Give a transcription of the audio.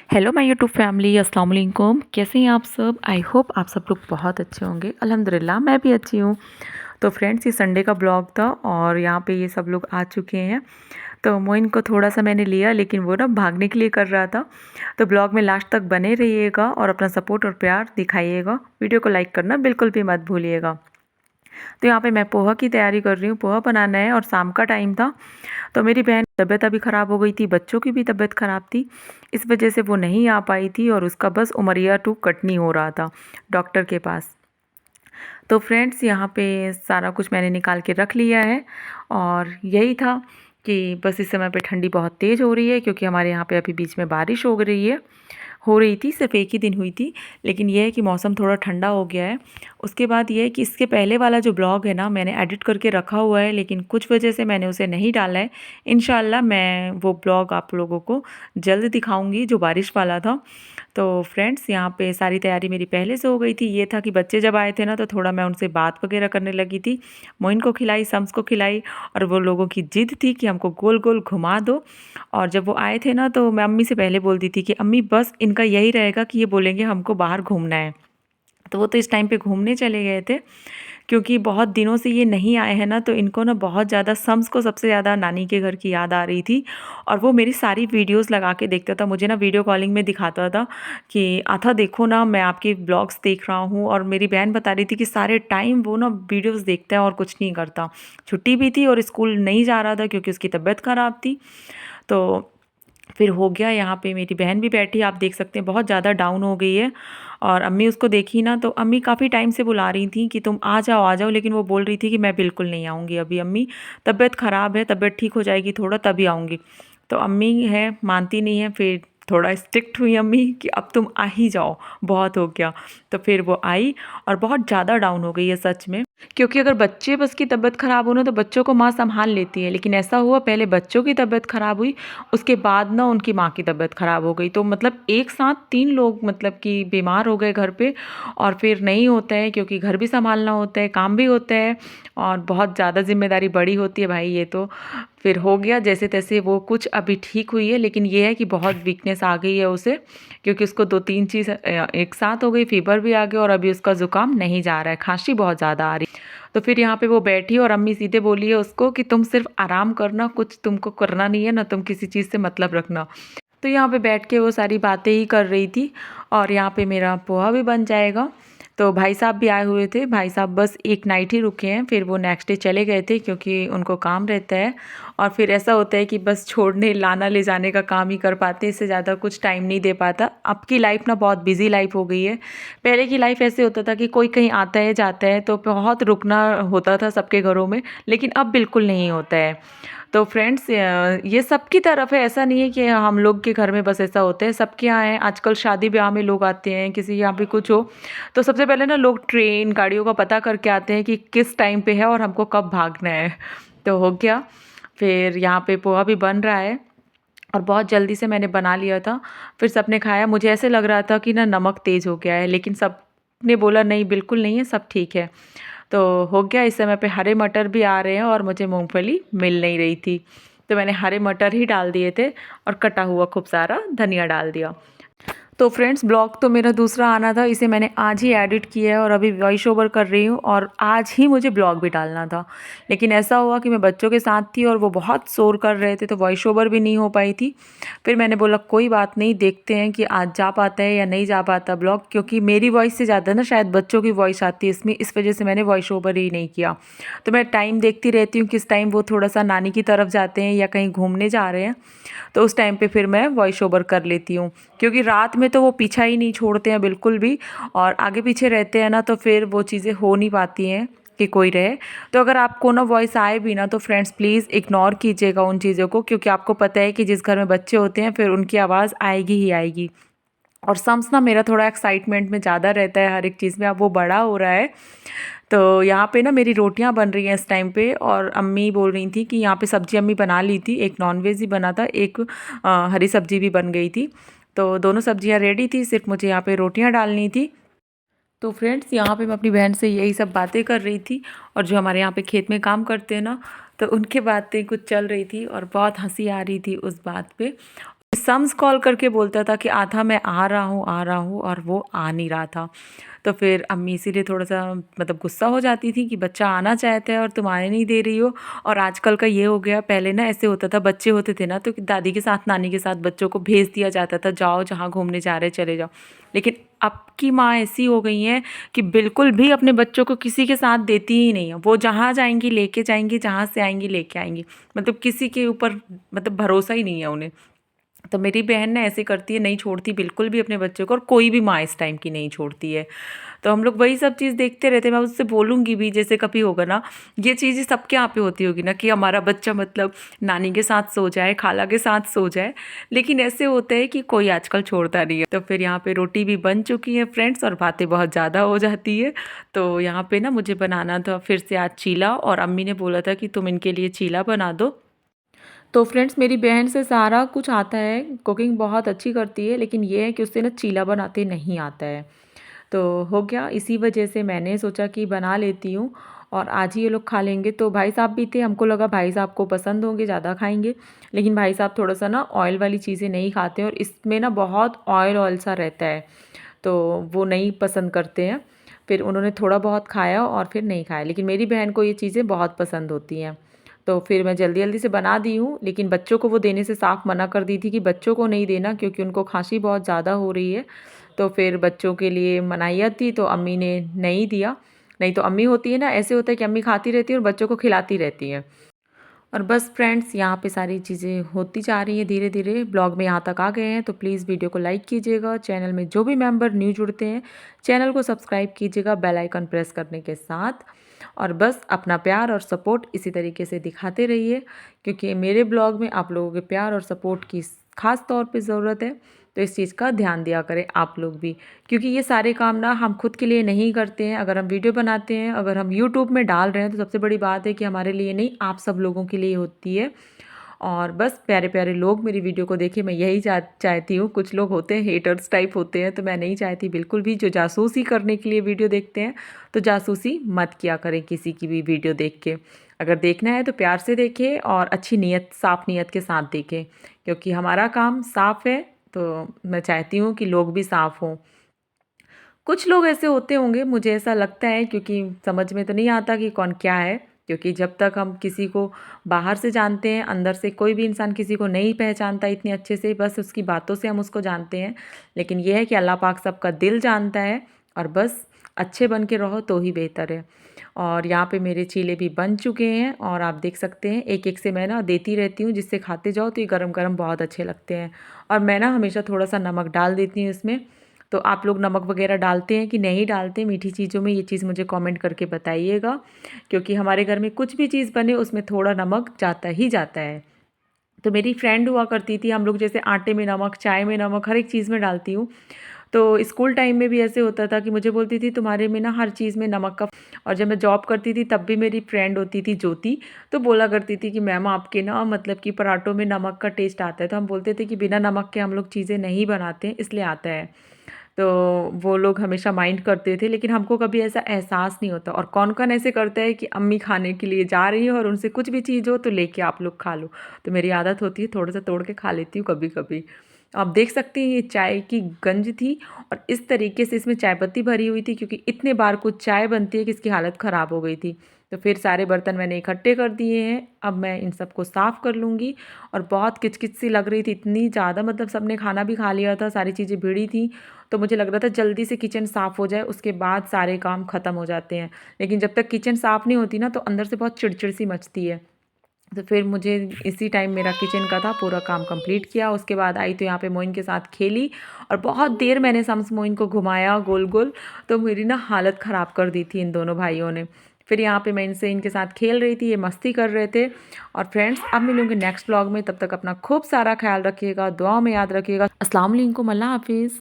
Hello my YouTube family, अस्सलाम वालेकुम। कैसे हैं आप सब? आई होप आप सब लोग बहुत अच्छे होंगे। अल्हम्दुलिल्लाह मैं भी अच्छी हूँ। तो फ्रेंड्स, ये संडे का ब्लॉग था और यहाँ पे ये सब लोग आ चुके हैं। तो मोइन को थोड़ा सा मैंने लिया, लेकिन वो ना भागने के लिए कर रहा था। तो ब्लॉग में लास्ट तक बने रहिएगा और अपना सपोर्ट और प्यार दिखाइएगा। वीडियो को लाइक करना बिल्कुल भी मत भूलिएगा। तो यहाँ पे मैं पोहा की तैयारी कर रही हूँ। पोहा बनाना है और शाम का टाइम था। तो मेरी बहन की तबीयत अभी ख़राब हो गई थी, बच्चों की भी तबीयत ख़राब थी। इस वजह से वो नहीं आ पाई थी और उसका बस उमरिया टू कटनी हो रहा था डॉक्टर के पास। तो फ्रेंड्स, यहाँ पे सारा कुछ मैंने निकाल के रख लिया है और यही था कि बस इस समय पे ठंडी बहुत तेज़ हो रही है, क्योंकि हमारे यहाँ पे अभी बीच में बारिश हो रही थी, सिर्फ एक ही दिन हुई थी। लेकिन यह है कि मौसम थोड़ा ठंडा हो गया है। उसके बाद ये है कि इसके पहले वाला जो ब्लॉग है ना, मैंने एडिट करके रखा हुआ है, लेकिन कुछ वजह से मैंने उसे नहीं डाला है। इंशाल्लाह मैं वो ब्लॉग आप लोगों को जल्द दिखाऊंगी, जो बारिश वाला था। तो फ्रेंड्स, यहाँ पे सारी तैयारी मेरी पहले से हो गई थी। ये था कि बच्चे जब आए थे ना, तो थोड़ा मैं उनसे बात वगैरह करने लगी थी। मोइन को खिलाई, शम्स को खिलाई, और वो लोगों की जिद थी कि हमको गोल गोल घुमा दो। और जब वो आए थे ना, तो मैं अम्मी से पहले बोलती थी कि अम्मी बस इनका यही रहेगा कि ये बोलेंगे हमको बाहर घूमना है। तो वो तो इस टाइम पे घूमने चले गए थे, क्योंकि बहुत दिनों से ये नहीं आए हैं ना, तो इनको ना बहुत ज़्यादा, शम्स को सबसे ज़्यादा नानी के घर की याद आ रही थी। और वो मेरी सारी वीडियोस लगा के देखता था, मुझे ना वीडियो कॉलिंग में दिखाता था कि आथा देखो ना, मैं आपके ब्लॉग्स देख रहा हूँ। और मेरी बहन बता रही थी कि सारे टाइम वो ना वीडियोस देखता है और कुछ नहीं करता। छुट्टी भी थी और स्कूल नहीं जा रहा था क्योंकि उसकी तबीयत ख़राब थी। तो फिर हो गया। यहाँ पे मेरी बहन भी बैठी, आप देख सकते हैं बहुत ज़्यादा डाउन हो गई है। और अम्मी उसको देखी ना, तो अम्मी काफ़ी टाइम से बुला रही थी कि तुम आ जाओ, लेकिन वो बोल रही थी कि मैं बिल्कुल नहीं आऊँगी अभी अम्मी, तबीयत ख़राब है, तबीयत ठीक हो जाएगी थोड़ा तभी आऊँगी। तो अम्मी है मानती नहीं है। फिर थोड़ा स्ट्रिक्ट हुई अम्मी कि अब तुम आ ही जाओ, बहुत हो गया। तो फिर वो आई और बहुत ज़्यादा डाउन हो गई है सच में। क्योंकि अगर बच्चे बस की तबीयत ख़राब हो ना, तो बच्चों को माँ संभाल लेती है, लेकिन ऐसा हुआ पहले बच्चों की तबीयत ख़राब हुई, उसके बाद ना उनकी माँ की तबीयत ख़राब हो गई। तो मतलब एक साथ 3 लोग मतलब कि बीमार हो गए घर पे। और फिर नहीं होता है, क्योंकि घर भी संभालना होता है, काम भी होता है, और बहुत ज़्यादा जिम्मेदारी बड़ी होती है भाई। ये तो फिर हो गया जैसे तैसे। वो कुछ अभी ठीक हुई है, लेकिन ये है कि बहुत वीकनेस आ गई है उसे, क्योंकि उसको 2-3 चीज़ एक साथ हो गई, फीवर भी आ गया और अभी उसका ज़ुकाम नहीं जा रहा है, खांसी बहुत ज़्यादा आ रही। तो फिर यहाँ पे वो बैठी और अम्मी सीधे बोली है उसको कि तुम सिर्फ आराम करना, कुछ तुमको करना नहीं है ना, तुम किसी चीज़ से मतलब रखना। तो यहाँ पे बैठ के वो सारी बातें ही कर रही थी। और यहाँ पे मेरा पोहा भी बन जाएगा। तो भाई साहब भी आए हुए थे। भाई साहब बस एक नाइट ही रुके हैं, फिर वो नेक्स्ट डे चले गए थे, क्योंकि उनको काम रहता है। और फिर ऐसा होता है कि बस छोड़ने लाना ले जाने का काम ही कर पाते हैं, इससे ज़्यादा कुछ टाइम नहीं दे पाता। अब की लाइफ ना बहुत बिजी लाइफ हो गई है। पहले की लाइफ ऐसे होता था कि कोई कहीं आता है जाता है तो बहुत रुकना होता था सबके घरों में, लेकिन अब बिल्कुल नहीं होता है। तो फ्रेंड्स, ये सबकी तरफ है, ऐसा नहीं है कि हम लोग के घर में बस ऐसा होता है, सबके यहाँ है। आजकल शादी ब्याह में लोग आते हैं, किसी यहाँ पे कुछ हो, तो सबसे पहले ना लोग ट्रेन गाड़ियों का पता करके आते हैं कि किस टाइम पे है और हमको कब भागना है। तो हो गया। फिर यहाँ पे पोहा भी बन रहा है और बहुत जल्दी से मैंने बना लिया था। फिर सबने खाया। मुझे ऐसे लग रहा था कि ना नमक तेज़ हो गया है, लेकिन सब ने बोला नहीं, बिल्कुल नहीं है, सब ठीक है। तो हो गया। इस समय पे हरे मटर भी आ रहे हैं और मुझे मूंगफली मिल नहीं रही थी, तो मैंने हरे मटर ही डाल दिए थे और कटा हुआ खूब सारा धनिया डाल दिया। तो फ्रेंड्स, ब्लॉग तो मेरा दूसरा आना था, इसे मैंने आज ही एडिट किया है और अभी वॉइस ओवर कर रही हूँ, और आज ही मुझे ब्लॉग भी डालना था। लेकिन ऐसा हुआ कि मैं बच्चों के साथ थी और वो बहुत शोर कर रहे थे, तो वॉइस ओवर भी नहीं हो पाई थी। फिर मैंने बोला कोई बात नहीं, देखते हैं कि आज जा पाता है या नहीं जा पाता ब्लॉग, क्योंकि मेरी वॉइस से ज़्यादा ना शायद बच्चों की वॉइस आती है इसमें, इस वजह से मैंने वॉइस ओवर ही नहीं किया। तो मैं टाइम देखती रहती हूँ किस टाइम वो थोड़ा सा नानी की तरफ जाते हैं या कहीं घूमने जा रहे हैं, तो उस टाइम पे फिर मैं वॉइस ओवर कर लेती हूँ। क्योंकि रात में तो वो पीछा ही नहीं छोड़ते हैं बिल्कुल भी, और आगे पीछे रहते हैं ना, तो फिर वो चीज़ें हो नहीं पाती हैं कि कोई रहे। तो अगर आपको ना वॉइस आए भी ना, तो फ्रेंड्स प्लीज़ इग्नोर कीजिएगा उन चीज़ों को, क्योंकि आपको पता है कि जिस घर में बच्चे होते हैं फिर उनकी आवाज़ आएगी ही आएगी। और सम्स ना मेरा थोड़ा एक्साइटमेंट में ज़्यादा रहता है हर एक चीज़ में, अब वो बड़ा हो रहा है। तो यहाँ पे ना मेरी रोटियाँ बन रही हैं इस टाइम पे, और अम्मी बोल रही थी कि यहाँ पे सब्ज़ी अम्मी बना ली थी, एक नॉनवेज ही बना था, एक हरी सब्ज़ी भी बन गई थी। तो दोनों सब्जियाँ रेडी थी, सिर्फ मुझे यहाँ पे रोटियाँ डालनी थी। तो फ्रेंड्स, यहाँ पे मैं अपनी बहन से यही सब बातें कर रही थी, और जो हमारे यहाँ पे खेत में काम करते हैं ना, तो उनकी बातें कुछ चल रही थी और बहुत हंसी आ रही थी उस बात पे। सम्स कॉल करके बोलता था कि आधा मैं आ रहा हूँ और वो आ नहीं रहा था। तो फिर अम्मी इसीलिए थोड़ा-सा मतलब गुस्सा हो जाती थी कि बच्चा आना चाहता है और तुम आने नहीं दे रही हो। और आजकल का ये हो गया, पहले ना ऐसे होता था, बच्चे होते थे ना तो कि दादी के साथ, नानी के साथ बच्चों को भेज दिया जाता था, जाओ जहाँ घूमने जा रहे चले जाओ। लेकिन अब की माँ ऐसी हो गई हैं कि बिल्कुल भी अपने बच्चों को किसी के साथ देती ही नहीं है। वो जहाँ जाएँगी लेके जाएँगी, जहाँ से आएँगी लेके आएँगी। मतलब किसी के ऊपर मतलब भरोसा ही नहीं है उन्हें। तो मेरी बहन ना ऐसे करती है, नहीं छोड़ती बिल्कुल भी अपने बच्चों को, और कोई भी माँ इस टाइम की नहीं छोड़ती है। तो हम लोग वही सब चीज़ देखते रहते हैं। मैं उससे बोलूँगी भी, जैसे कभी होगा ना, ये चीज़ें सबके यहाँ पे होती होगी ना कि हमारा बच्चा मतलब नानी के साथ सो जाए, खाला के साथ सो जाए, लेकिन ऐसे होता है कि कोई आजकल छोड़ता नहीं है। तो फिर यहाँ पे रोटी भी बन चुकी है फ्रेंड्स, और बातें बहुत ज़्यादा हो जाती है। तो यहाँ पे ना मुझे बनाना था फिर से आज चीला, और अम्मी ने बोला था कि तुम इनके लिए चीला बना दो। तो फ्रेंड्स मेरी बहन से सारा कुछ आता है, कुकिंग बहुत अच्छी करती है, लेकिन ये है कि उससे ना चीला बनाते नहीं आता है। तो हो गया, इसी वजह से मैंने सोचा कि बना लेती हूँ, और आज ही ये लोग खा लेंगे। तो भाई साहब भी थे, हमको लगा भाई साहब को पसंद होंगे, ज़्यादा खाएंगे, लेकिन भाई साहब थोड़ा-सा ना ऑयल वाली चीज़ें नहीं खाते हैं, और इसमें ना बहुत ऑयल ऑयल सा रहता है, तो वो नहीं पसंद करते हैं। फिर उन्होंने थोड़ा बहुत खाया और फिर नहीं खाया, लेकिन मेरी बहन को ये चीज़ें बहुत पसंद होती हैं। तो फिर मैं जल्दी-जल्दी से बना दी हूँ, लेकिन बच्चों को वो देने से साफ मना कर दी थी कि बच्चों को नहीं देना, क्योंकि उनको खाँसी बहुत ज़्यादा हो रही है। तो फिर बच्चों के लिए मनाहियत थी, तो अम्मी ने नहीं दिया। नहीं तो अम्मी होती है ना, ऐसे होता है कि अम्मी खाती रहती है और बच्चों को खिलाती रहती हैं। और बस फ्रेंड्स यहाँ पे सारी चीज़ें होती जा रही हैं धीरे-धीरे। ब्लॉग में यहाँ तक आ गए हैं तो प्लीज़ वीडियो को लाइक कीजिएगा। चैनल में जो भी मेंबर न्यू जुड़ते हैं, चैनल को सब्सक्राइब कीजिएगा बेल आइकन प्रेस करने के साथ। और बस अपना प्यार और सपोर्ट इसी तरीके से दिखाते रहिए, क्योंकि मेरे ब्लॉग में आप लोगों के प्यार और सपोर्ट की ख़ास तौर पे ज़रूरत है। तो इस चीज़ का ध्यान दिया करें आप लोग भी, क्योंकि ये सारे काम ना हम खुद के लिए नहीं करते हैं। अगर हम वीडियो बनाते हैं, अगर हम यूट्यूब में डाल रहे हैं, तो सबसे बड़ी बात है कि हमारे लिए नहीं, आप सब लोगों के लिए होती है। और बस प्यारे-प्यारे लोग मेरी वीडियो को देखें, मैं यही चाहती हूँ। कुछ लोग होते हैं हेटर्स टाइप होते हैं, तो मैं नहीं चाहती बिल्कुल भी। जो जासूसी करने के लिए वीडियो देखते हैं, तो जासूसी मत किया करें किसी की भी वीडियो देख के। अगर देखना है तो प्यार से देखें और अच्छी नीयत, साफ़ नीयत के साथ देखें, क्योंकि हमारा काम साफ़ है, तो मैं चाहती हूँ कि लोग भी साफ़ हों। कुछ लोग ऐसे होते होंगे, मुझे ऐसा लगता है, क्योंकि समझ में तो नहीं आता कि कौन क्या है, क्योंकि जब तक हम किसी को बाहर से जानते हैं, अंदर से कोई भी इंसान किसी को नहीं पहचानता इतने अच्छे से, बस उसकी बातों से हम उसको जानते हैं। लेकिन ये है कि अल्लाह पाक सबका दिल जानता है, और बस अच्छे बन के रहो तो ही बेहतर है। और यहाँ पे मेरे चीले भी बन चुके हैं, और आप देख सकते हैं एक-एक से मैं ना देती रहती हूँ, जिससे खाते जाओ तो ये गरम-गरम बहुत अच्छे लगते हैं। और मैं ना हमेशा थोड़ा-सा नमक डाल देती हूँ इसमें। तो आप लोग नमक वगैरह डालते हैं कि नहीं डालते मीठी चीज़ों में, ये चीज़ मुझे कमेंट करके बताइएगा, क्योंकि हमारे घर में कुछ भी चीज़ बने उसमें थोड़ा नमक जाता ही जाता है। तो मेरी फ्रेंड हुआ करती थी, हम लोग जैसे आटे में नमक, चाय में नमक, हर एक चीज़ में डालती हूँ। तो स्कूल टाइम में भी ऐसे होता था कि मुझे बोलती थी तुम्हारे में ना हर चीज़ में नमक का। और जब मैं जॉब करती थी तब भी मेरी फ्रेंड होती थी ज्योति, तो बोला करती थी कि मैम आपके ना मतलब कि पराठों में नमक का टेस्ट आता है। तो हम बोलते थे कि बिना नमक के हम लोग चीज़ें नहीं बनाते, इसलिए आता है। तो वो लोग हमेशा माइंड करते थे, लेकिन हमको कभी ऐसा एहसास नहीं होता। और कौन-कौन ऐसे करता है कि अम्मी खाने के लिए जा रही है और उनसे कुछ भी चीज़ हो तो लेके आप लोग खा लो। तो मेरी आदत होती है, थोड़ा-सा तोड़ के खा लेती हूँ कभी-कभी। आप देख सकते हैं ये चाय की गंज थी, और इस तरीके से इसमें चाय पत्ती भरी हुई थी, क्योंकि इतने बार कुछ चाय बनती है कि इसकी हालत ख़राब हो गई थी। तो फिर सारे बर्तन मैंने इकट्ठे कर दिए हैं, अब मैं इन सबको साफ़ कर लूँगी। और बहुत किच-किच सी लग रही थी, इतनी ज़्यादा, मतलब सबने खाना भी खा लिया था, सारी चीज़ें भिड़ी थी, तो मुझे लग रहा था जल्दी से किचन साफ़ हो जाए, उसके बाद सारे काम ख़त्म हो जाते हैं। लेकिन जब तक किचन साफ़ नहीं होती ना, तो अंदर से बहुत चिड़चिड़ सी मचती है। तो फिर मुझे इसी टाइम मेरा किचन का था, पूरा काम कंप्लीट किया। उसके बाद आई तो यहाँ पे मोइन के साथ खेली, और बहुत देर मैंने शम्स मोइन को घुमाया गोल-गोल, तो मेरी ना हालत ख़राब कर दी थी इन दोनों भाइयों ने। फिर यहाँ पे मैं इनके साथ खेल रही थी, ये मस्ती कर रहे थे। और फ्रेंड्स अब मिलूँगी नेक्स्ट व्लॉग में, तब तक अपना खूब सारा ख़्याल रखिएगा, दुआओं में याद रखिएगा। अस्सलाम वालेकुम, अल्लाह हाफ़िज़।